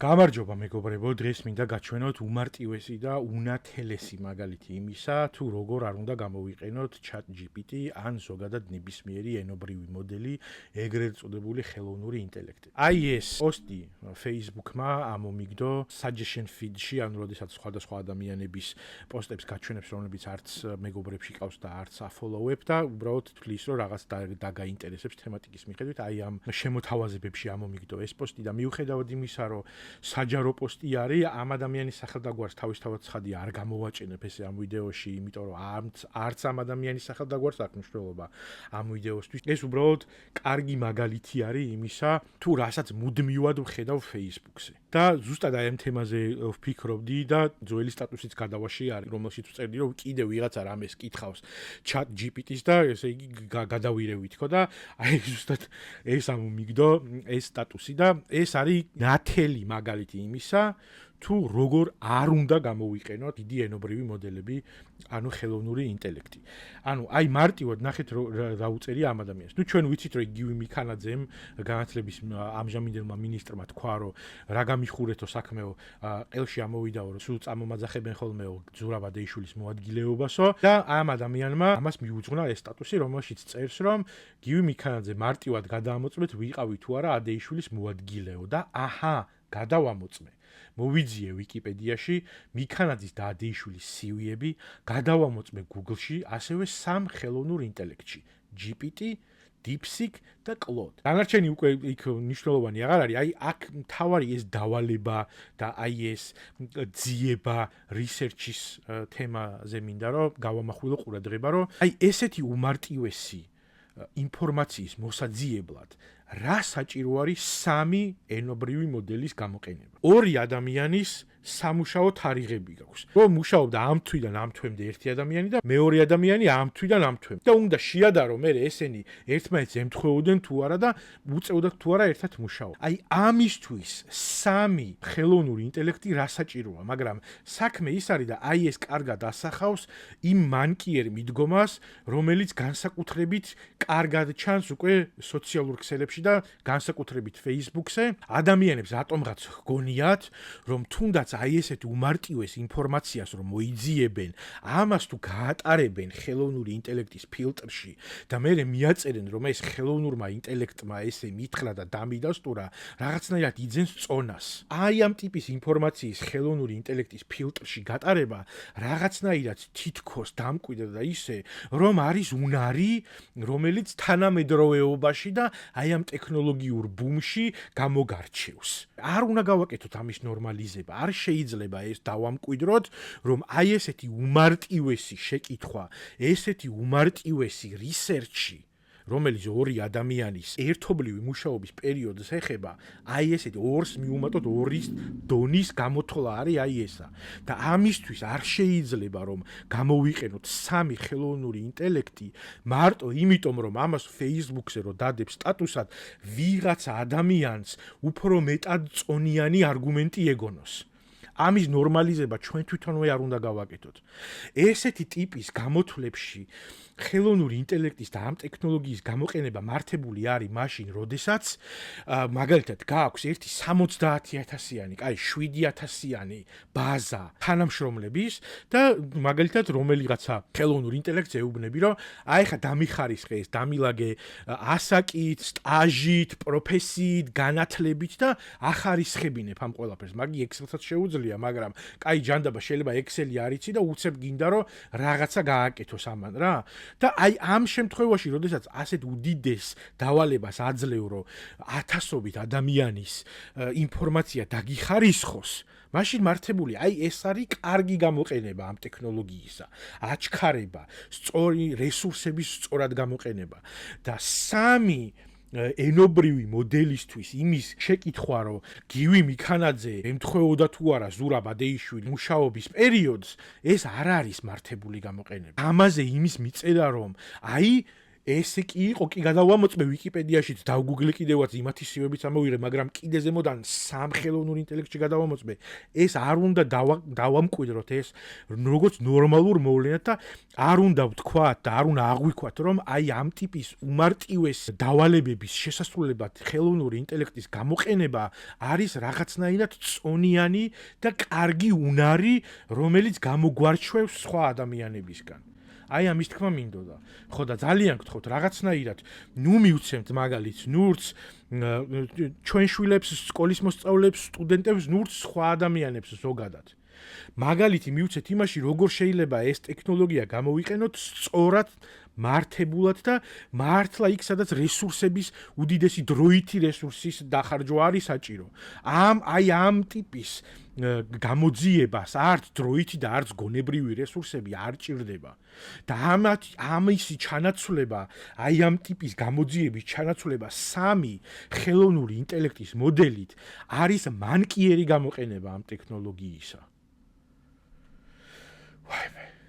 გამარჯობა მეგობრებო, დღეს მინდა გაჩვენოთ უმარტივესი და უნათელესი მაგალითი იმისა, თუ როგორ არ უნდა გამოვიყენოთ ChatGPT ან ზოგადად ნებისმიერი ენობრივი მოდელი, ეგრეთ წოდებული ხელოვნური ინტელექტი. აი ეს პოსტი Facebook-მა ამომიგდო suggestion feed-ში, ანუ როდესაც სხვადასხვა ადამიანების პოსტებს გაჩვენებს, რომლებიც არც მეგობრებში ყავს და არც აფოლოუებ და უბრალოდ თვლის, რომ რაღაც დაგაინტერესებს თემატიკის მიხედვით, აი ამ შემოთავაზებებში ამომიგდო ეს პოსტი და მიუხედავად იმისა, რომ საჯარო პოსტი არის, ამ ადამიანის სახელდაგვარს თავისთავად ცხადია არ გამოვაჭენებ ესე ამ ვიდეოში, იმიტომ რომ არც ამ ადამიანის სახელდაგვარს აქვს მნიშვნელობა ამ ვიდეოსთვის. ეს უბრალოდ კარგი მაგალითი არის იმისა, თუ რასაც მუდმივად ვხედავ Facebook-ზე. და ზუსტად აი ამ თემაზე ვფიქრობდი და ძველი სტატუსიც გადავაში არის, რომელშიც ვწერდი, რომ კიდევ ვიღაცა რამეს კითხავს ChatGPT-ს და ესე იგი გადავირევით ხო და აი ზუსტად ეს ამომიგდო ეს სტატუსი და ეს არის ნათელი მაგალითი იმისა, თუ როგორ არ უნდა გამოვიყენოთ დიდი ენობრივი მოდელები, ანუ ხელოვნური ინტელექტი. ანუ აი მარტივად ნახეთ რა უწერია ამ ადამიანს. ნუ ჩვენ ვიცით, რომ იგივე მიქანაძემ განათლების ამჟამინდელმა მინისტრმა თქვა, რომ რა გამიხურეთო საქმეო, ყელში ამოვიდაო, რომ სულ წამომაძახებენ ხოლმეო ზურაბ ადეიშვილის მოადგილეობასო და ამ ადამიანმა ამას მიუძღვნა ეს სტატუსი, რომელშიც წერს, რომ გივი მიქანაძე მარტივად გადაამოწმეთ, ვიყავი თუ არა ადეიშვილის მოადგილეო და აჰა, გადავამოწმე. მოვიძიე ვიკიპედიაში მიქანაძის და ადეიშვილის CV-ები, გადავამოწმე Google-ში, ასევე სამ ხელოვნურ ინტელექტში: GPT, DeepSeek და Claude. დანარჩენი უკვე იქ მნიშვნელოვანი აღარ არის, აი აქ მთავარი ეს დავალება და აი ეს ძიება research-ის თემაზე მინდა რომ გავამახვილო ყურადღება, რომ აი ესეთი უმარტივესი ინფორმაციის მოსაძიებლად რა საჭირო არის სამი ენობრივი მოდელის გამოყენება. ორი ადამიანის სამუშაო თარიღები გაქვს. რომ მუშაობდა ამ თვიდან ამ თვემდე ერთი ადამიანი და მეორე ადამიანი ამ თვიდან ამ თვემდე. და უნდა შეადარო მე ესენი ერთმანეთს ემთხვეოდნენ თუ არა და უწევდათ თუ არა ერთად მუშაობა. აი ამისთვის სამი ხელოვნური ინტელექტი რა საჭიროა, მაგრამ საქმე ის არის და აი ეს კარგად ასახავს იმ მანკიერ მიდგომას, რომელიც განსაკუთრებით კარგად ჩანს უკვე სოციალურ ქსელებში და განსაკუთრებით Facebook-ზე. ადამიანებს ატომღაც ჰგონიათ, რომ თუნდაც აი ესეთი უმარტივეს ინფორმაციას რომ მოიძიებენ, ამას თუ გაატარებენ ხელოვნური ინტელექტის ფილტრში და მერე მიაწერენ, რომ ეს ხელოვნურმა ინტელექტმა ესე მითხრა და დამიდასტურა, რაღაცნაირად იძენს წონას. აი ამ ტიპის ინფორმაციის ხელოვნური ინტელექტის ფილტრში გატარება რაღაცნაირად თითქოს დამკვიდრდა და ისე, რომ არის უნარი, რომელიც თანამედროვეობაში და აი ამ ტექნოლოგიურ ბუმში გამოგარჩევს. არ უნდა გავაკეთოთ ამის ნორმალიზება, არ შეიძლება ეს დავამკვიდროთ, რომ აი ესეთი უმარტივესი შეკითხვა, ესეთი უმარტივესი research-ი, რომელიც ორი ადამიანის ერთობლივი მუშაობის პერიოდს ეხება, აი ესეთი ორს მიუმატოთ ორის დონის გამოთვლა არის აი ესა. და ამისთვის არ შეიძლება რომ გამოვიყენოთ სამი ხელოვნური ინტელექტი, მარტო იმიტომ რომ ამას Facebook-ზე რო დადებს სტატუსად, ვიღაცა ადამიანს უფრო მეტად წონიანი არგუმენტი ეგონოს. ამის ნორმალიზება ჩვენ თვითონვე არ უნდა გავაკეთოთ. ესეთი ტიპის გამოთვლებში ხელოვნური ინტელექტის და ამ ტექნოლოგიის გამოყენება მართებული არის მაშინ, როდესაც მაგალითად გააქვს ერთი 70,000-იანი, აი 7,000-იანი ბაზა თანამშრომლების და მაგალითად რომელიღაცა ხელოვნურ ინტელექტს ეუბნები, რომ აი ხა დამიხარისხე ეს, დამილაგე ასაკით, სტაჟით, პროფესიით, განათლებით და ახარისხებინებ ამ ყველაფერს. მაგი Excel-საც შეუძლია, მაგრამ კაი ჯანდაბა შეიძლება Excel-ი არ იცი და უცებ გინდა რომ რაღაცა გააკეთოს ამან რა. და აი ამ შემთხვევაში, როდესაც ასეთ უდიდეს დავალებას აძლევ, რომ ათასობით ადამიანის ინფორმაცია დაგიხარისხოს, მაშინ მართებული, აი ეს არის კარგი გამოყენება ამ ტექნოლოგიისა, აჩქარება, სწორი რესურსების სწორად გამოყენება და სამი ენობრივი მოდელისთვის იმის შეკითხვა, რომ გივი მიქანაძე ემთხვეოდა თუ არა ზურაბ ადეიშვილის მუშაობის პერიოდს, ეს არ არის მართებული გამოყენება. ამაზე იმის მიწერა, რომ აი ესე კი იყო, კი გადავამოწმე ვიკიპედიაშიც, დავგუგლე კიდევაც იმათი სიუებიც ამოვიღე, მაგრამ კიდე ზემოდან სამხელოვნურ ინტელექტში გადავამოწმე. ეს არ უნდა დავამკვიდროთ ეს როგორც ნორმალურ მოვლენად და არ უნდა ვთქვათ და არ უნდა აღვიქვათ, რომ აი ამ ტიპის უმარტივეს დავალებების შესასრულებლად ხელოვნური ინტელექტის გამოყენება არის რაღაცნაირად წონიანი და კარგი უნარი, რომელიც გამოგვარჩევს სხვა ადამიანებისგან. აი ამის თქმა მინდოდა. ხო და ძალიან გთხოვთ რაღაცნაირად, ნუ მივცემთ მაგალითს, ნურც ჩვენ შვილებს, სკოლის მოსწავლეებს, სტუდენტებს, ნურც სხვა ადამიანებს ზოგადად. მაგალითი მივცეთ იმაში, როგორ შეიძლება ეს ტექნოლოგია გამოვიყენოთ სწორად მართებულად და მართლა იქ სადაც რესურსების უდიდესი დროითი რესურსის დახარჯვა არის საჭირო. ამ ტიპის გამოძიებას არც დროითი და არც გონებრივი რესურსები არ ჭირდება. და ამისი ჩანაცვლება, აი ამ ტიპის გამოძიების ჩანაცვლება სამი ხელოვნური ინტელექტის მოდელით არის მანკიერი გამოყენება ამ ტექნოლოგიისა. ვაიმე